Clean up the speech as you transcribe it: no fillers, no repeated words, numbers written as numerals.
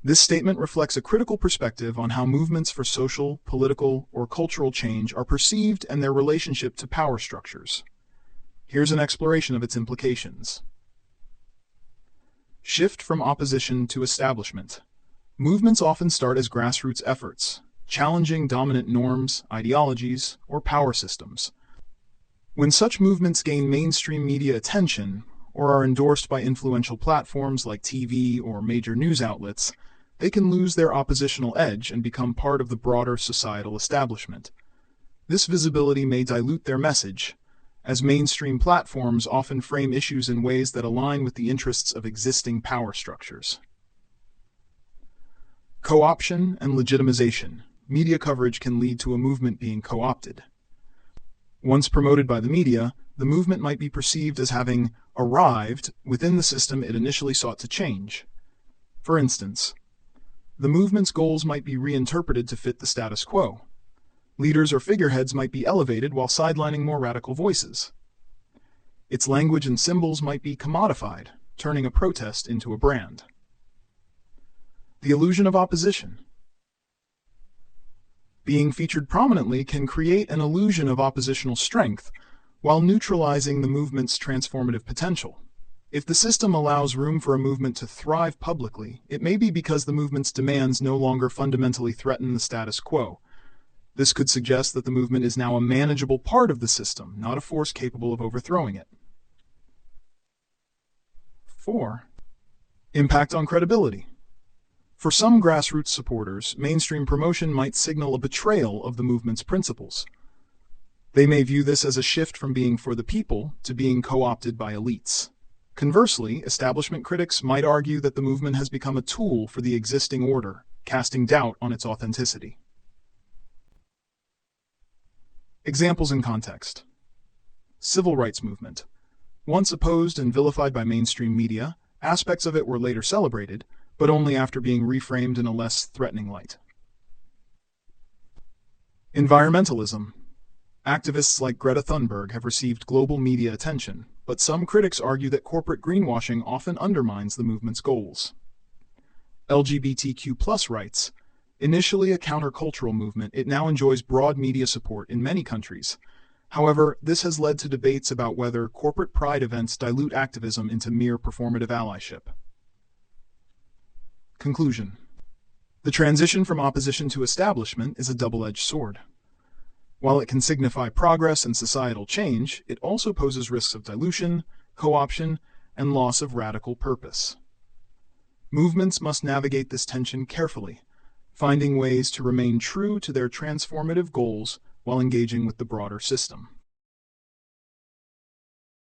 This statement reflects a critical perspective on how movements for social, political, or cultural change are perceived and their relationship to power structures. Here's an exploration of its implications. Shift from opposition to establishment. Movements often start as grassroots efforts, challenging dominant norms, ideologies, or power systems. When such movements gain mainstream media attention, or are endorsed by influential platforms like TV or major news outlets, they can lose their oppositional edge and become part of the broader societal establishment. This visibility may dilute their message, as mainstream platforms often frame issues in ways that align with the interests of existing power structures. Co-option and legitimization. Media coverage can lead to a movement being co-opted. Once promoted by the media, the movement might be perceived as having arrived within the system it initially sought to change. For instance, the movement's goals might be reinterpreted to fit the status quo. Leaders or figureheads might be elevated while sidelining more radical voices. Its language and symbols might be commodified, turning a protest into a brand. The illusion of opposition. Being featured prominently can create an illusion of oppositional strength while neutralizing the movement's transformative potential. If the system allows room for a movement to thrive publicly, it may be because the movement's demands no longer fundamentally threaten the status quo. This could suggest that the movement is now a manageable part of the system, not a force capable of overthrowing it. 4. Impact on credibility. For some grassroots supporters, mainstream promotion might signal a betrayal of the movement's principles. They may view this as a shift from being for the people to being co-opted by elites. Conversely, establishment critics might argue that the movement has become a tool for the existing order, casting doubt on its authenticity. Examples in context. Civil rights movement. Once opposed and vilified by mainstream media, aspects of it were later celebrated, but only after being reframed in a less threatening light. Environmentalism. Activists like Greta Thunberg have received global media attention, but some critics argue that corporate greenwashing often undermines the movement's goals. LGBTQ+ rights. Initially a countercultural movement, it now enjoys broad media support in many countries. However, this has led to debates about whether corporate pride events dilute activism into mere performative allyship. Conclusion. The transition from opposition to establishment is a double-edged sword. While it can signify progress and societal change, it also poses risks of dilution, co-option, and loss of radical purpose. Movements must navigate this tension carefully, finding ways to remain true to their transformative goals while engaging with the broader system.